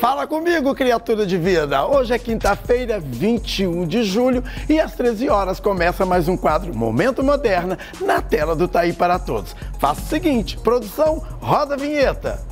Fala comigo, criatura de vida! Hoje é quinta-feira, 21 de julho e às 13 horas começa mais um quadro Momento Moderna na tela do Tá Aí para Todos. Faça o seguinte, produção, roda a vinheta!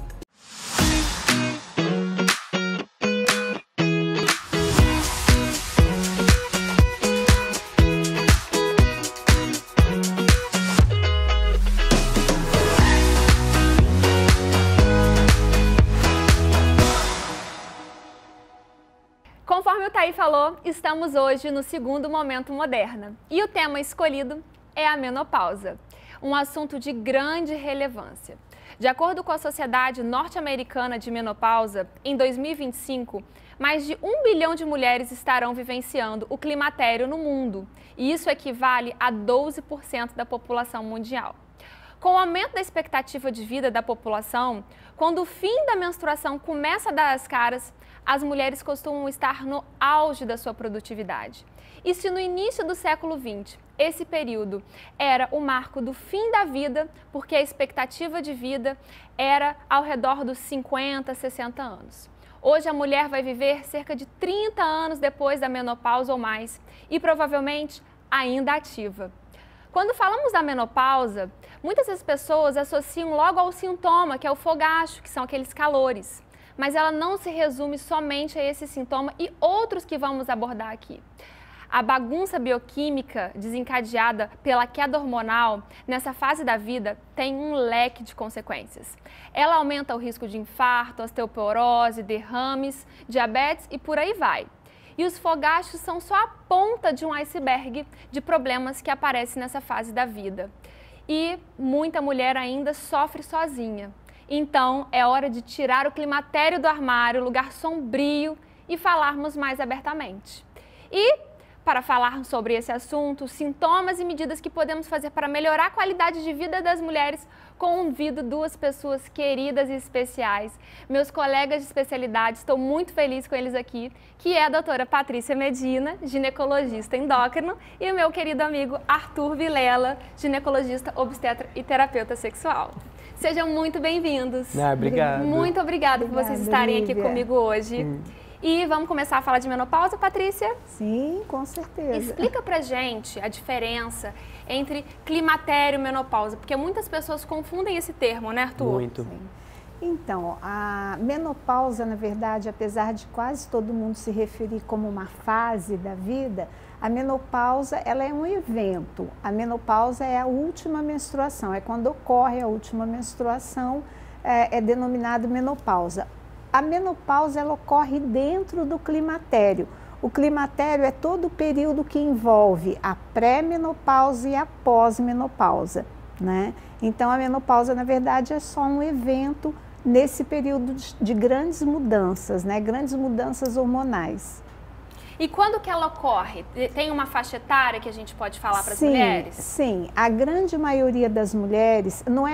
Conforme o Thaí falou, estamos hoje no segundo Momento Moderna e o tema escolhido é a menopausa, um assunto de grande relevância. De acordo com a Sociedade Norte-Americana de Menopausa, em 2025, mais de 1 bilhão de mulheres estarão vivenciando o climatério no mundo e isso equivale a 12% da população mundial. Com o aumento da expectativa de vida da população, quando o fim da menstruação começa a dar as caras, as mulheres costumam estar no auge da sua produtividade. E se no início do século XX, esse período era o marco do fim da vida, porque a expectativa de vida era ao redor dos 50, 60 anos. Hoje a mulher vai viver cerca de 30 anos depois da menopausa ou mais e provavelmente ainda ativa. Quando falamos da menopausa, muitas das pessoas associam logo ao sintoma, que é o fogacho, que são aqueles calores. Mas ela não se resume somente a esse sintoma e outros que vamos abordar aqui. A bagunça bioquímica desencadeada pela queda hormonal nessa fase da vida tem um leque de consequências. Ela aumenta o risco de infarto, osteoporose, derrames, diabetes e por aí vai. E os fogachos são só a ponta de um iceberg de problemas que aparecem nessa fase da vida. E muita mulher ainda sofre sozinha. Então, é hora de tirar o climatério do armário, lugar sombrio, e falarmos mais abertamente. E, para falar sobre esse assunto, sintomas e medidas que podemos fazer para melhorar a qualidade de vida das mulheres, convido duas pessoas queridas e especiais, meus colegas de especialidade, estou muito feliz com eles aqui, que é a doutora Patrícia Medina, ginecologista endócrino, e o meu querido amigo Arthur Vilela, ginecologista obstetra e terapeuta sexual. Sejam muito bem-vindos. Obrigado. Muito obrigada por vocês estarem aqui comigo hoje. E vamos começar a falar de menopausa, Patrícia? Sim, com certeza. Explica pra gente a diferença entre climatério e menopausa, porque muitas pessoas confundem esse termo, né, Arthur? Muito. Sim. Então, a menopausa, na verdade, apesar de quase todo mundo se referir como uma fase da vida, a menopausa, ela é um evento. A menopausa é a última menstruação, é quando ocorre a última menstruação, é denominado menopausa. A menopausa, ela ocorre dentro do climatério. O climatério é todo o período que envolve a pré-menopausa e a pós-menopausa, né? Então, a menopausa, na verdade, é só um evento nesse período de grandes mudanças, né? Grandes mudanças hormonais. E quando que ela ocorre? Tem uma faixa etária que a gente pode falar para as mulheres? Sim, a grande maioria das mulheres não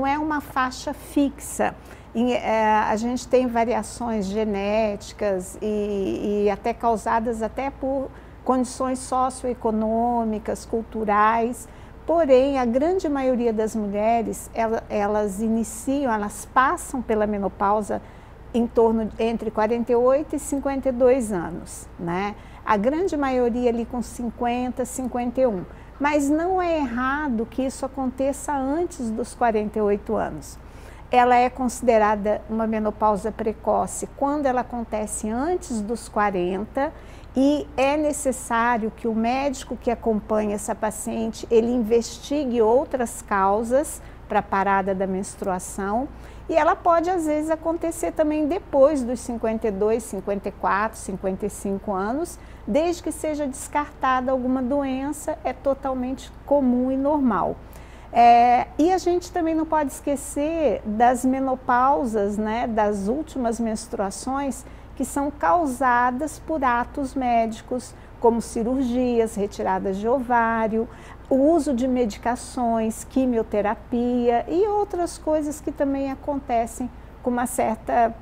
é uma faixa fixa. A gente tem variações genéticas e até causadas até por condições socioeconômicas, culturais. Porém, a grande maioria das mulheres, elas passam pela menopausa em torno entre 48 e 52 anos, né? A grande maioria ali com 50, 51. Mas não é errado que isso aconteça antes dos 48 anos. Ela é considerada uma menopausa precoce quando ela acontece antes dos 40 e é necessário que o médico que acompanha essa paciente, ele investigue outras causas para a parada da menstruação. E ela pode, às vezes, acontecer também depois dos 52, 54, 55 anos, desde que seja descartada alguma doença, é totalmente comum e normal. E a gente também não pode esquecer das menopausas, né, das últimas menstruações, que são causadas por atos médicos, como cirurgias, retiradas de ovário, o uso de medicações, quimioterapia e outras coisas que também acontecem com uma certa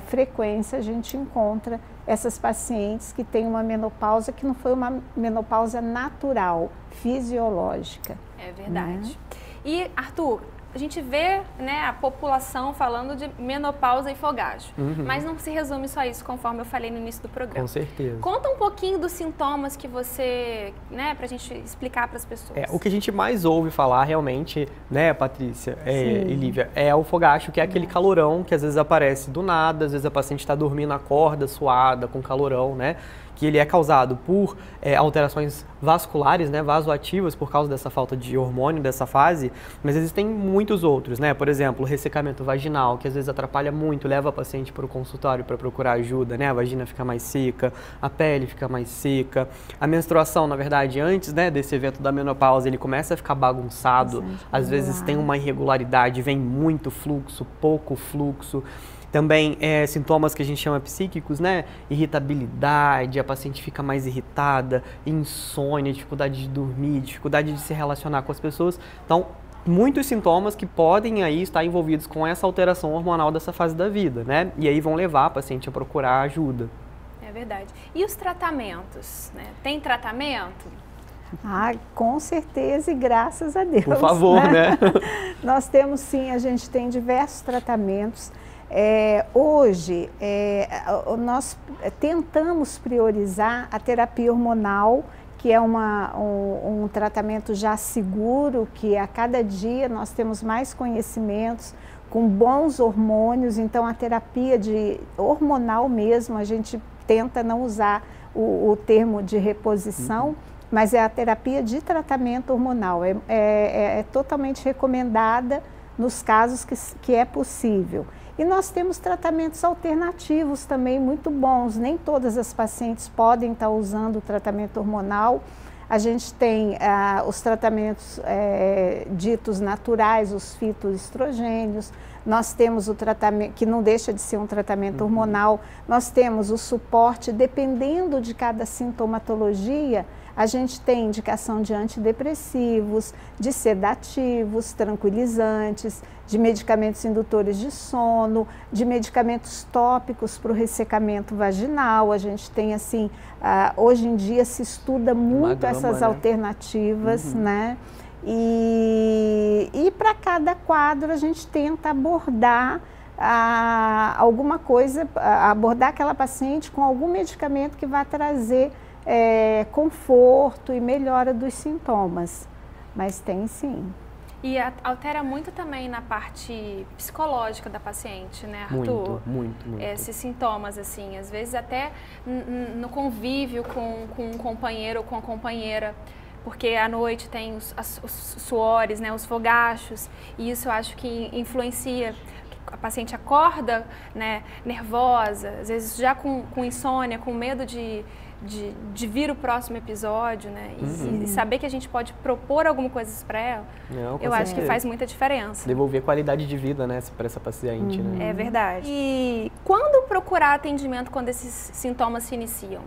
frequência. A gente encontra essas pacientes que têm uma menopausa que não foi uma menopausa natural, fisiológica. É verdade. E, Arthur, a gente vê, né, a população falando de menopausa e fogacho, mas não se resume só isso, conforme eu falei no início do programa. Com certeza. Conta um pouquinho dos sintomas que você, né, pra gente explicar para as pessoas. O que a gente mais ouve falar realmente, né, Patrícia e Lívia, é o fogacho, que é aquele calorão que às vezes aparece do nada, às vezes a paciente está dormindo, acorda suada, com calorão, né? Que ele é causado por alterações vasculares, né, vasoativas, por causa dessa falta de hormônio dessa fase, mas existem muitos outros, né? Por exemplo, o ressecamento vaginal, que às vezes atrapalha muito, leva a paciente para o consultório para procurar ajuda, né? A vagina fica mais seca, a pele fica mais seca. A menstruação, na verdade, antes, né, desse evento da menopausa, ele começa a ficar bagunçado, às vezes tem uma irregularidade, vem muito fluxo, pouco fluxo. Também sintomas que a gente chama psíquicos, né? Irritabilidade, a paciente fica mais irritada, insônia, dificuldade de dormir, dificuldade de se relacionar com as pessoas. Então, muitos sintomas que podem aí estar envolvidos com essa alteração hormonal dessa fase da vida, né? E aí vão levar a paciente a procurar ajuda. É verdade. E os tratamentos, né? Tem tratamento? Com certeza e graças a Deus. Por favor, né? Nós temos sim, a gente tem diversos tratamentos. Hoje, nós tentamos priorizar a terapia hormonal, que é um tratamento já seguro, que a cada dia nós temos mais conhecimentos, com bons hormônios. Então, a terapia hormonal mesmo, a gente tenta não usar o termo de reposição, mas é a terapia de tratamento hormonal. É totalmente recomendada nos casos que é possível. E nós temos tratamentos alternativos também muito bons. Nem todas as pacientes podem estar usando o tratamento hormonal. A gente tem os tratamentos ditos naturais, os fitoestrogênios. Nós temos o tratamento, que não deixa de ser um tratamento hormonal. Nós temos o suporte, dependendo de cada sintomatologia, a gente tem indicação de antidepressivos, de sedativos, tranquilizantes, de medicamentos indutores de sono, de medicamentos tópicos para o ressecamento vaginal. A gente tem, assim, hoje em dia se estuda muito essas alternativas, né? E para cada quadro a gente tenta abordar alguma coisa, abordar aquela paciente com algum medicamento que vai trazer conforto e melhora dos sintomas, mas tem sim. E altera muito também na parte psicológica da paciente, né, Arthur? Muito. Esses sintomas, assim, às vezes até no convívio com um companheiro ou com a companheira, porque à noite tem os suores, né, os fogachos, e isso eu acho que influencia. A paciente acorda, né, nervosa, às vezes já com insônia, com medo de vir o próximo episódio, né? E saber que a gente pode propor alguma coisa para ela, eu acho que faz muita diferença. Devolver qualidade de vida, né, para essa paciente, né? É verdade. E quando procurar atendimento quando esses sintomas se iniciam?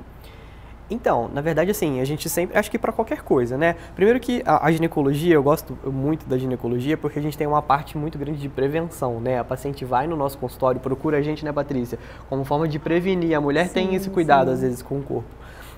Então, na verdade, assim, a gente sempre, acho que para qualquer coisa, né? Primeiro que a ginecologia, eu gosto muito da ginecologia porque a gente tem uma parte muito grande de prevenção, né? A paciente vai no nosso consultório, procura a gente, né, Patrícia? Como forma de prevenir. A mulher tem esse cuidado, às vezes, com o corpo.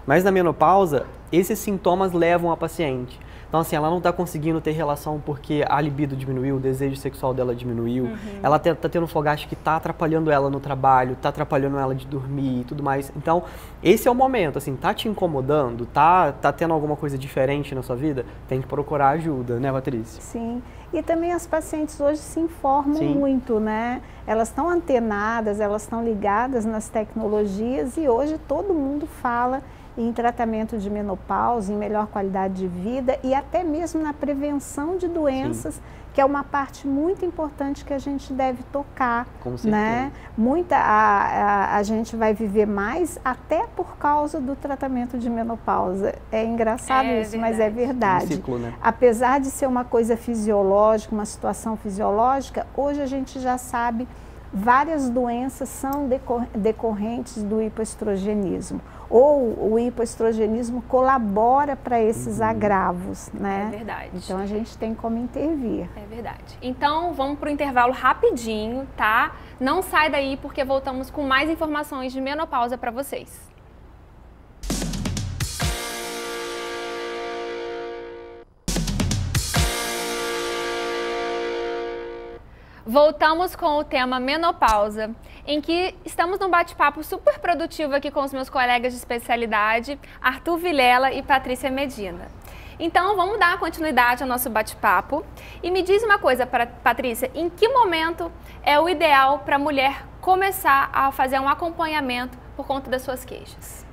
Mas na menopausa, esses sintomas levam a paciente. Então, assim, ela não está conseguindo ter relação porque a libido diminuiu, o desejo sexual dela diminuiu. Ela está tendo um fogacho que está atrapalhando ela no trabalho, está atrapalhando ela de dormir e tudo mais. Então, esse é o momento, assim, tá te incomodando, tá tendo alguma coisa diferente na sua vida? Tem que procurar ajuda, né, Patrícia? Sim, e também as pacientes hoje se informam muito, né? Elas estão antenadas, elas estão ligadas nas tecnologias e hoje todo mundo fala em tratamento de menopausa, em melhor qualidade de vida e até mesmo na prevenção de doenças, que é uma parte muito importante que a gente deve tocar, né? A gente vai viver mais até por causa do tratamento de menopausa. É engraçado isso, mas é verdade. Um ciclo, né? Apesar de ser uma coisa fisiológica, uma situação fisiológica, hoje a gente já sabe várias doenças são decorrentes do hipoestrogenismo. Ou o hipoestrogenismo colabora para esses agravos, né? É verdade. Então a gente tem como intervir. É verdade. Então vamos para o intervalo rapidinho, tá? Não sai daí porque voltamos com mais informações de menopausa para vocês. Voltamos com o tema menopausa, em que estamos num bate-papo super produtivo aqui com os meus colegas de especialidade, Arthur Vilela e Patrícia Medina. Então, vamos dar continuidade ao nosso bate-papo. E me diz uma coisa, Patrícia, em que momento é o ideal para a mulher começar a fazer um acompanhamento por conta das suas queixas?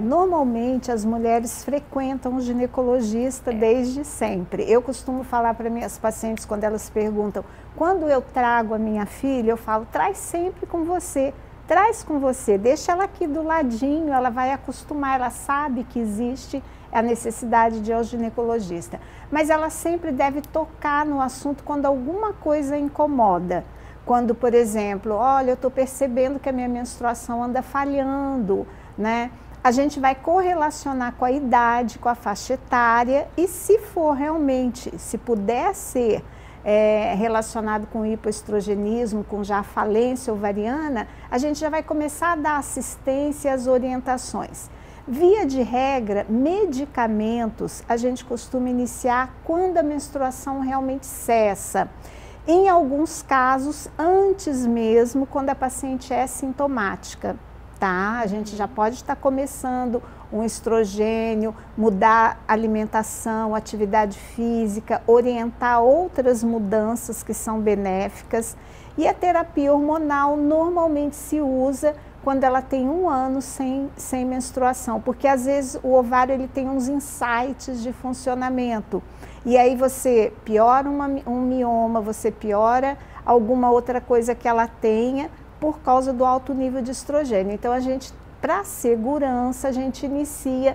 Normalmente as mulheres frequentam o ginecologista desde sempre. Eu costumo falar para minhas pacientes quando elas perguntam, quando eu trago a minha filha, eu falo, traz sempre com você, traz com você, deixa ela aqui do ladinho, ela vai acostumar, ela sabe que existe a necessidade de ir ao ginecologista. Mas ela sempre deve tocar no assunto quando alguma coisa incomoda. Quando, por exemplo, olha, eu estou percebendo que a minha menstruação anda falhando, né? A gente vai correlacionar com a idade, com a faixa etária e se for realmente, se puder ser relacionado com hipoestrogenismo, com já falência ovariana, a gente já vai começar a dar assistência e as orientações. Via de regra, medicamentos a gente costuma iniciar quando a menstruação realmente cessa. Em alguns casos, antes mesmo, quando a paciente é sintomática. Tá? A gente já pode estar começando um estrogênio, mudar a alimentação, atividade física, orientar outras mudanças que são benéficas. E a terapia hormonal normalmente se usa quando ela tem 1 ano sem menstruação, porque às vezes o ovário ele tem uns insights de funcionamento. E aí você piora um mioma, você piora alguma outra coisa que ela tenha, por causa do alto nível de estrogênio. Então, a gente, para segurança, a gente inicia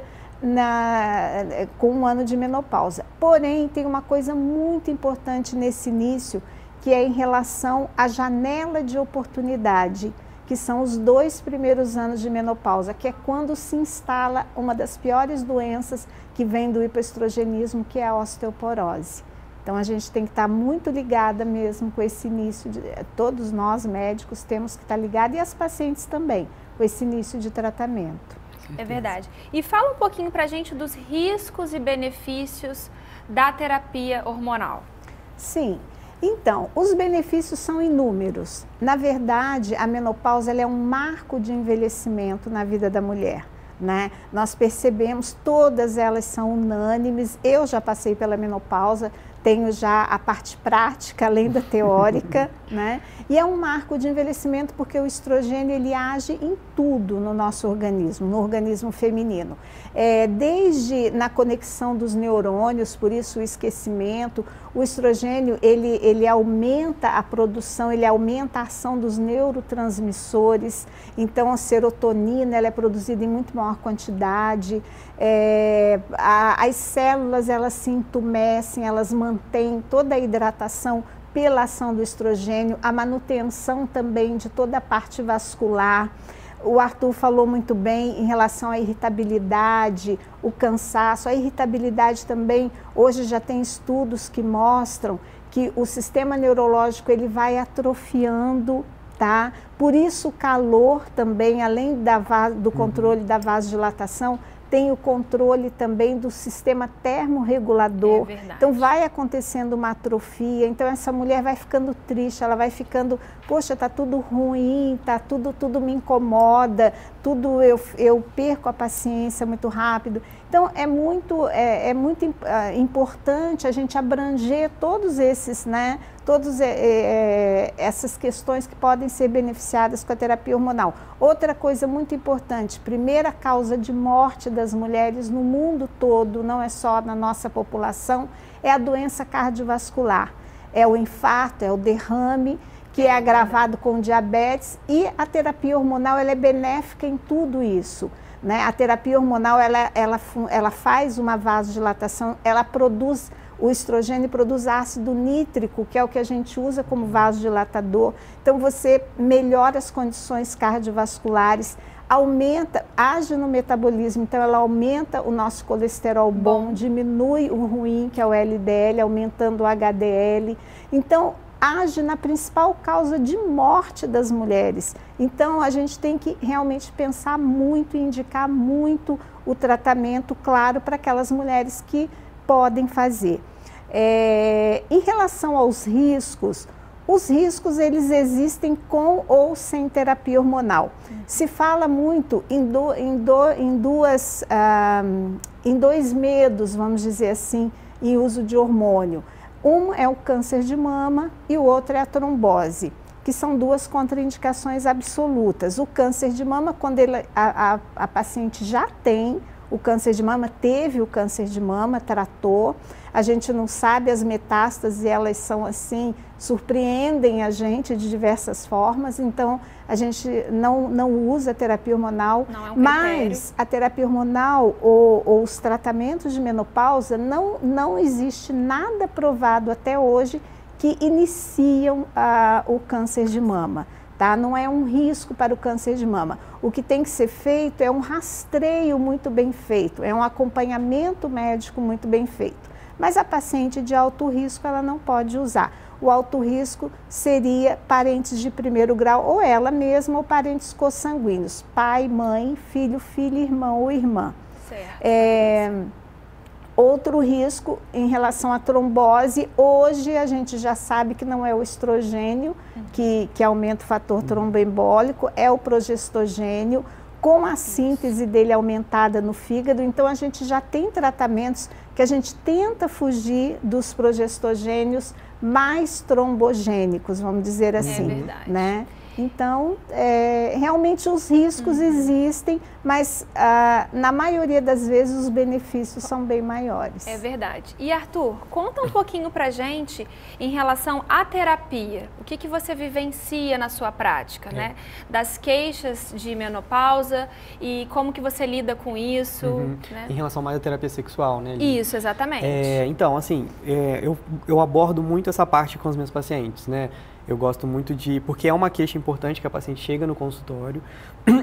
com 1 ano de menopausa. Porém, tem uma coisa muito importante nesse início, que é em relação à janela de oportunidade, que são os 2 primeiros anos de menopausa, que é quando se instala uma das piores doenças que vem do hipoestrogenismo, que é a osteoporose. Então, a gente tem que estar muito ligada mesmo com esse início, todos nós médicos temos que estar ligados e as pacientes também, com esse início de tratamento. É verdade. E fala um pouquinho pra gente dos riscos e benefícios da terapia hormonal. Sim. Então, os benefícios são inúmeros. Na verdade, a menopausa ela é um marco de envelhecimento na vida da mulher. Né? Nós percebemos, todas elas são unânimes. Eu já passei pela menopausa, tenho já a parte prática, além da teórica, né? E é um marco de envelhecimento porque o estrogênio ele age em tudo no nosso organismo, no organismo feminino. Desde na conexão dos neurônios, por isso o esquecimento, o estrogênio ele aumenta a produção, ele aumenta a ação dos neurotransmissores, então a serotonina ela é produzida em muito maior quantidade, as células elas se entumecem, elas mantêm toda a hidratação pela ação do estrogênio, a manutenção também de toda a parte vascular. O Arthur falou muito bem em relação à irritabilidade, o cansaço. A irritabilidade também, hoje já tem estudos que mostram que o sistema neurológico ele vai atrofiando, tá? Por isso o calor também, além do controle da vasodilatação, tem o controle também do sistema termorregulador. Então vai acontecendo uma atrofia, então essa mulher vai ficando triste, ela vai ficando, poxa, tá tudo ruim, tá tudo me incomoda, tudo eu perco a paciência muito rápido. Então é muito importante a gente abranger todos esses, né, essas questões que podem ser beneficiadas com a terapia hormonal. Outra coisa muito importante, primeira causa de morte das mulheres no mundo todo, não é só na nossa população, é a doença cardiovascular. É o infarto, é o derrame, que é agravado com diabetes, e a terapia hormonal ela é benéfica em tudo isso. Né? A terapia hormonal ela faz uma vasodilatação, ela produz, o estrogênio produz ácido nítrico, que é o que a gente usa como vasodilatador. Então você melhora as condições cardiovasculares, age no metabolismo, então ela aumenta o nosso colesterol bom, diminui o ruim, que é o LDL, aumentando o HDL. Então age na principal causa de morte das mulheres. Então, a gente tem que realmente pensar muito e indicar muito o tratamento, claro, para aquelas mulheres que podem fazer. Em relação aos riscos, Os riscos, eles existem com ou sem terapia hormonal. Se fala muito em dois medos, vamos dizer assim, em uso de hormônio. Um é o câncer de mama e o outro é a trombose, que são duas contraindicações absolutas. O câncer de mama, quando a paciente já tem o câncer de mama, teve o câncer de mama, tratou, a gente não sabe, as metástases, elas são assim, surpreendem a gente de diversas formas, então a gente não usa a terapia hormonal, não é um mas a terapia hormonal ou os tratamentos de menopausa, não existe nada provado até hoje que iniciam o câncer de mama. Tá? Não é um risco para o câncer de mama. O que tem que ser feito é um rastreio muito bem feito, é um acompanhamento médico muito bem feito. Mas a paciente de alto risco, ela não pode usar. O alto risco seria parentes de primeiro grau, ou ela mesma, ou parentes consanguíneos, pai, mãe, filho, filha, irmão ou irmã. Certo. Outro risco em relação à trombose, hoje a gente já sabe que não é o estrogênio que aumenta o fator tromboembólico, é o progestogênio, com a síntese dele aumentada no fígado. Então a gente já tem tratamentos que a gente tenta fugir dos progestogênios mais trombogênicos, vamos dizer assim. É verdade. Né? Então, realmente os riscos existem, mas na maioria das vezes os benefícios são bem maiores. É verdade. E Arthur, conta um pouquinho pra gente em relação à terapia. O que você vivencia na sua prática, né? Das queixas de menopausa e como que você lida com isso. Né? Em relação mais à terapia sexual, né? Isso, exatamente. Então, assim, eu abordo muito essa parte com os meus pacientes, né? Eu gosto muito porque é uma queixa importante que a paciente chega no consultório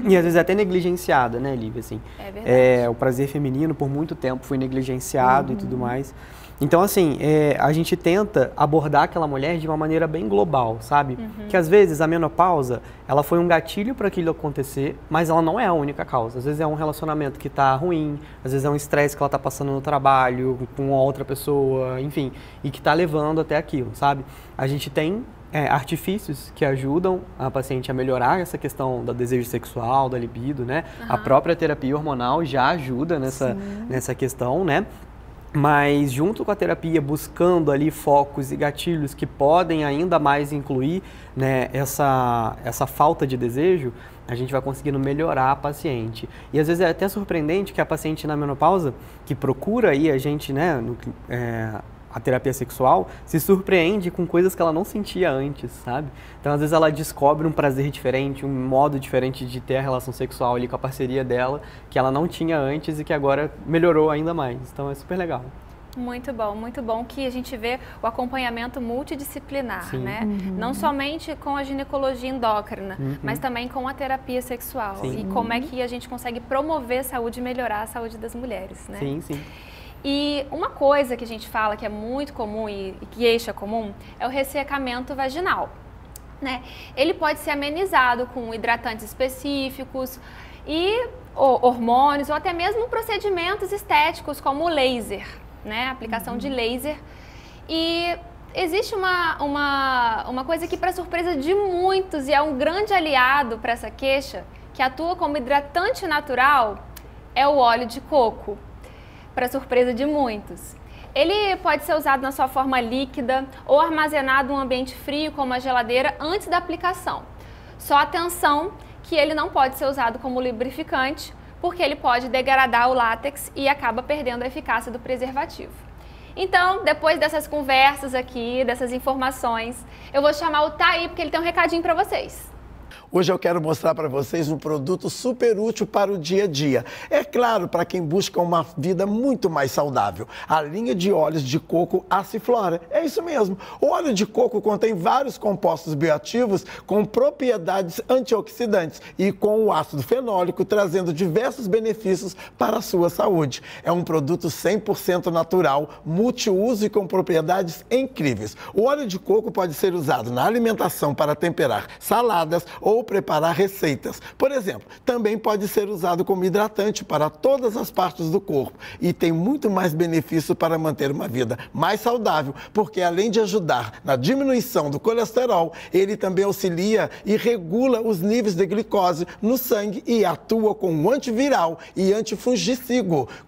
e às vezes é até negligenciada, né, Lívia? Assim, é verdade. O prazer feminino por muito tempo foi negligenciado e tudo mais. Então, assim, a gente tenta abordar aquela mulher de uma maneira bem global, sabe? Que às vezes a menopausa, ela foi um gatilho para aquilo acontecer, mas ela não é a única causa. Às vezes é um relacionamento que está ruim, às vezes é um estresse que ela está passando no trabalho, com outra pessoa, enfim, e que está levando até aquilo, sabe? A gente tem artifícios que ajudam a paciente a melhorar essa questão do desejo sexual, da libido, né? A própria terapia hormonal já ajuda nessa questão, né? Mas junto com a terapia, buscando ali focos e gatilhos que podem ainda mais incluir, né, essa falta de desejo, a gente vai conseguindo melhorar a paciente. E às vezes é até surpreendente que a paciente na menopausa, que procura aí a gente, né, a terapia sexual, se surpreende com coisas que ela não sentia antes, sabe? Então, às vezes, ela descobre um prazer diferente, um modo diferente de ter a relação sexual ali com a parceria dela, que ela não tinha antes e que agora melhorou ainda mais. Então, é super legal. Muito bom que a gente vê o acompanhamento multidisciplinar, Sim. né? Não somente com a ginecologia endócrina, mas também com a terapia sexual. Sim. E como é que a gente consegue promover a saúde e melhorar a saúde das mulheres, né? Sim, sim. E uma coisa que a gente fala que é muito comum e queixa comum é o ressecamento vaginal, né? Ele pode ser amenizado com hidratantes específicos e hormônios ou até mesmo procedimentos estéticos como o laser, né? A aplicação de laser. E existe uma coisa que, para surpresa de muitos, e é um grande aliado para essa queixa, que atua como hidratante natural, é o óleo de coco. Para surpresa de muitos. Ele pode ser usado na sua forma líquida ou armazenado em um ambiente frio, como a geladeira, antes da aplicação. Só atenção que ele não pode ser usado como lubrificante, porque ele pode degradar o látex e acaba perdendo a eficácia do preservativo. Então, depois dessas conversas aqui, dessas informações, eu vou chamar o Thaí, porque ele tem um recadinho para vocês. Hoje eu quero mostrar para vocês um produto super útil para o dia a dia. É claro, para quem busca uma vida muito mais saudável. A linha de óleos de coco Aciflora. É isso mesmo. O óleo de coco contém vários compostos bioativos com propriedades antioxidantes e com o ácido fenólico trazendo diversos benefícios para a sua saúde. É um produto 100% natural, multiuso e com propriedades incríveis. O óleo de coco pode ser usado na alimentação para temperar saladas ou ou preparar receitas. Por exemplo, também pode ser usado como hidratante para todas as partes do corpo e tem muito mais benefício para manter uma vida mais saudável, porque além de ajudar na diminuição do colesterol, ele também auxilia e regula os níveis de glicose no sangue e atua como antiviral e antifungicida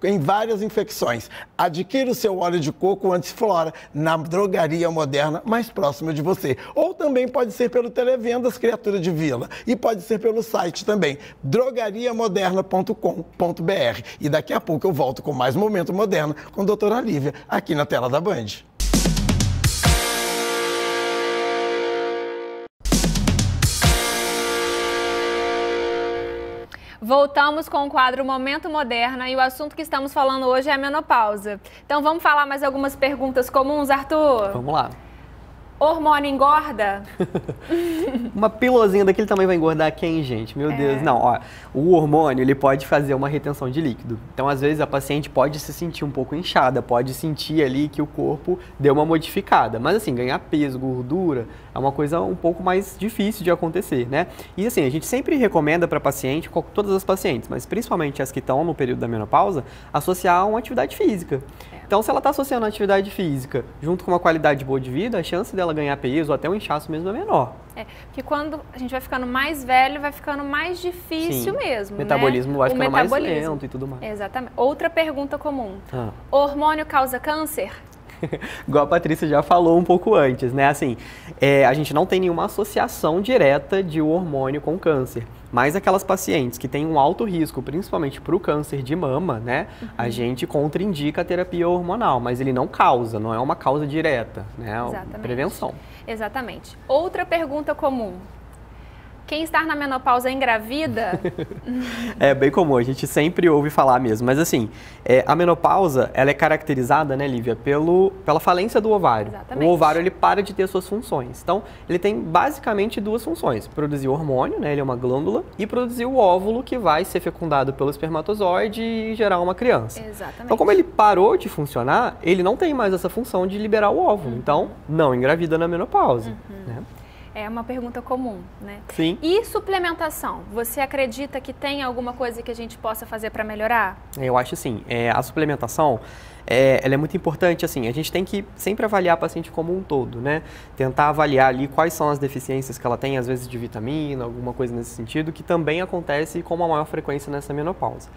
em várias infecções. Adquira o seu óleo de coco Antiflora na drogaria moderna mais próxima de você. Ou também pode ser pelo Televendas Criatura de Vila e pode ser pelo site também, drogariamoderna.com.br. E daqui a pouco eu volto com mais Momento Moderno com a doutora Lívia aqui na tela da Band. Voltamos com o quadro Momento Moderna e o assunto que estamos falando hoje é a menopausa. Então vamos falar mais algumas perguntas comuns, Arthur? Vamos lá. Hormônio engorda? Uma pílulazinha daquele tamanho vai engordar quem, gente? Meu Deus, não. Ó, o hormônio, ele pode fazer uma retenção de líquido. Então, às vezes, a paciente pode se sentir um pouco inchada, pode sentir ali que o corpo deu uma modificada. Mas, assim, ganhar peso, gordura, é uma coisa um pouco mais difícil de acontecer, né? E, assim, a gente sempre recomenda para paciente, todas as pacientes, mas principalmente as que estão no período da menopausa, associar uma atividade física. Então, se ela está associando a atividade física junto com uma qualidade boa de vida, a chance dela ganhar peso ou até um inchaço mesmo é menor. Porque quando a gente vai ficando mais velho, vai ficando mais difícil mesmo, o metabolismo, né? Vai ficando mais lento e tudo mais. Exatamente. Outra pergunta comum. Hormônio causa câncer? Igual a Patrícia já falou um pouco antes, né? Assim, a gente não tem nenhuma associação direta de hormônio com câncer. Mas aquelas pacientes que têm um alto risco, principalmente para o câncer de mama, né? A gente contraindica a terapia hormonal, mas ele não causa, não é uma causa direta, né? Exatamente. Prevenção. Exatamente. Outra pergunta comum. Quem está na menopausa engravida? É bem comum, a gente sempre ouve falar mesmo. Mas assim, a menopausa, ela é caracterizada, né, Lívia, pela falência do ovário. Exatamente. O ovário, ele para de ter suas funções. Então, ele tem basicamente duas funções. Produzir hormônio, né, ele é uma glândula, e produzir o óvulo que vai ser fecundado pelo espermatozoide e gerar uma criança. Exatamente. Então, como ele parou de funcionar, ele não tem mais essa função de liberar o óvulo. Então, não engravida na menopausa, né? É uma pergunta comum, né? Sim. E suplementação? Você acredita que tem alguma coisa que a gente possa fazer para melhorar? Eu acho assim, a suplementação, ela é muito importante, assim, a gente tem que sempre avaliar a paciente como um todo, né? Tentar avaliar ali quais são as deficiências que ela tem, às vezes de vitamina, alguma coisa nesse sentido, que também acontece com uma maior frequência nessa menopausa.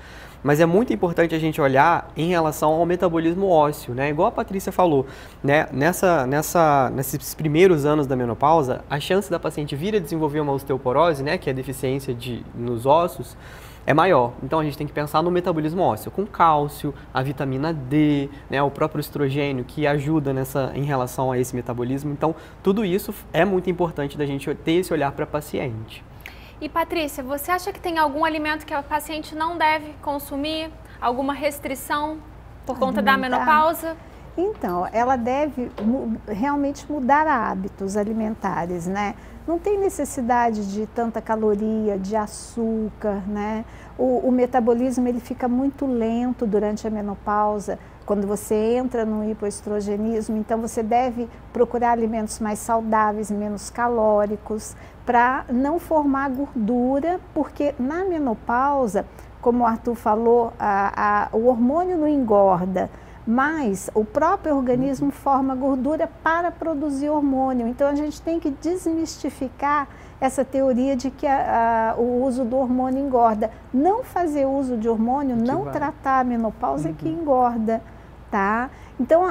Mas é muito importante a gente olhar em relação ao metabolismo ósseo, né? Igual a Patrícia falou, né? Nesses primeiros anos da menopausa, a chance da paciente vir a desenvolver uma osteoporose, né? Que é a deficiência nos ossos, é maior. Então a gente tem que pensar no metabolismo ósseo, com cálcio, a vitamina D, né? O próprio estrogênio que ajuda em relação a esse metabolismo. Então tudo isso é muito importante da gente ter esse olhar para a paciente. E Patrícia, você acha que tem algum alimento que a paciente não deve consumir? Alguma restrição por conta da menopausa? Então, ela deve realmente mudar hábitos alimentares, né? Não tem necessidade de tanta caloria, de açúcar, né? O metabolismo ele fica muito lento durante a menopausa, quando você entra no hipoestrogenismo, então você deve procurar alimentos mais saudáveis, menos calóricos, para não formar gordura, porque na menopausa, como o Arthur falou, o hormônio não engorda, mas o próprio organismo forma gordura para produzir hormônio. Então a gente tem que desmistificar essa teoria de que o uso do hormônio engorda. Não fazer uso de hormônio, não tratar a menopausa é que engorda, tá? Então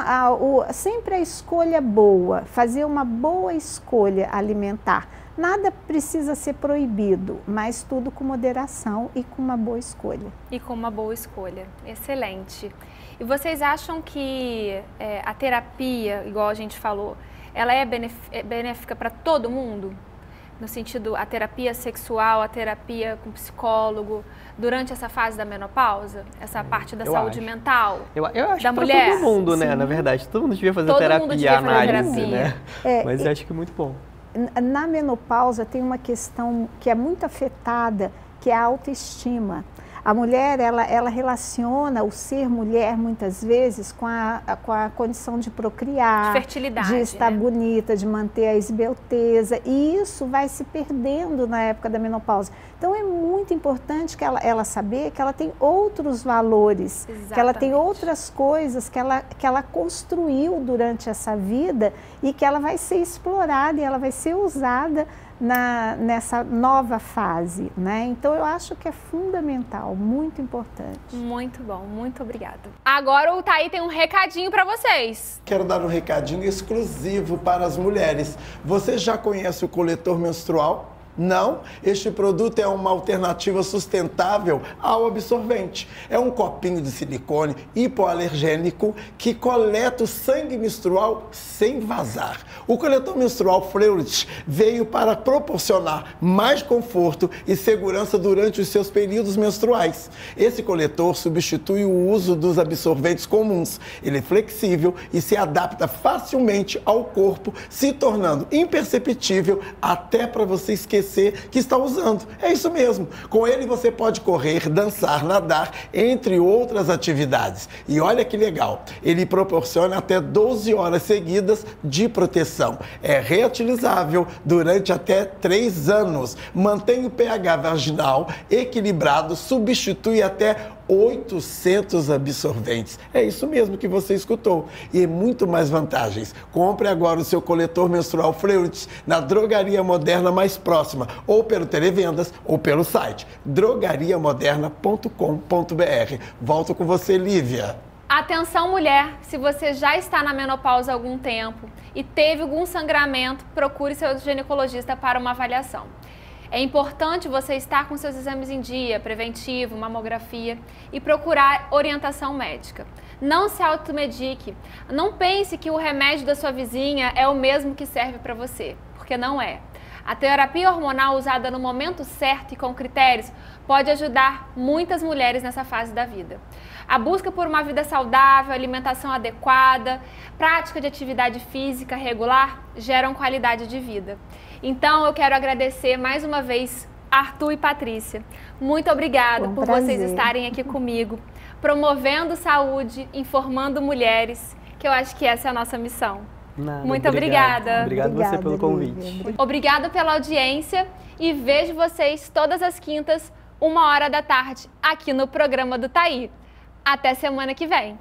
sempre a escolha boa, fazer uma boa escolha alimentar. Nada precisa ser proibido, mas tudo com moderação e com uma boa escolha. E com uma boa escolha, excelente. E vocês acham que a terapia, igual a gente falou, ela é benéfica para todo mundo? No sentido, a terapia sexual, a terapia com psicólogo, durante essa fase da menopausa? Essa parte da saúde mental eu acho da que mulher? Todo mundo, né? Na verdade, todo mundo devia fazer terapia, análise, né? Mas eu acho que é muito bom. Na menopausa tem uma questão que é muito afetada, que é a autoestima. A mulher, ela relaciona o ser mulher, muitas vezes, com a condição de procriar, de fertilidade, de estar bonita, de manter a esbelteza. E isso vai se perdendo na época da menopausa. Então, é muito importante que ela saber que ela tem outros valores, exatamente, que ela tem outras coisas que ela construiu durante essa vida e que ela vai ser explorada e ela vai ser usada nessa nova fase, né? Então eu acho que é fundamental, muito importante. Muito bom, muito obrigada. Agora o Thaí tem um recadinho para vocês. Quero dar um recadinho exclusivo para as mulheres. Você já conhece o coletor menstrual? Não, este produto é uma alternativa sustentável ao absorvente. É um copinho de silicone hipoalergênico que coleta o sangue menstrual sem vazar. O coletor menstrual Fleurit veio para proporcionar mais conforto e segurança durante os seus períodos menstruais. Esse coletor substitui o uso dos absorventes comuns. Ele é flexível e se adapta facilmente ao corpo, se tornando imperceptível até para você esquecer que está usando. É isso mesmo. Com ele você pode correr, dançar, nadar, entre outras atividades. E olha que legal, ele proporciona até 12 horas seguidas de proteção. É reutilizável durante até 3 anos. Mantém o pH vaginal equilibrado, substitui até 800 absorventes. É isso mesmo que você escutou. E muito mais vantagens. Compre agora o seu coletor menstrual Fleurit na drogaria moderna mais próxima, ou pelo televendas, ou pelo site drogariamoderna.com.br. Volto com você, Lívia. Atenção, mulher, se você já está na menopausa há algum tempo e teve algum sangramento, procure seu ginecologista para uma avaliação. É importante você estar com seus exames em dia, preventivo, mamografia, e procurar orientação médica. Não se automedique. Não pense que o remédio da sua vizinha é o mesmo que serve para você, porque não é. A terapia hormonal usada no momento certo e com critérios pode ajudar muitas mulheres nessa fase da vida. A busca por uma vida saudável, alimentação adequada, prática de atividade física regular geram qualidade de vida. Então eu quero agradecer mais uma vez Arthur e Patrícia. Muito obrigada por vocês estarem aqui comigo, promovendo saúde, informando mulheres, que eu acho que essa é a nossa missão. Muito obrigada. Obrigado você pelo convite. Lívia. Obrigada pela audiência e vejo vocês todas as quintas, 13h, aqui no programa do Thaí. Até semana que vem.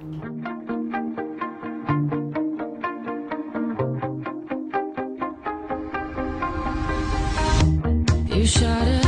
You shot it.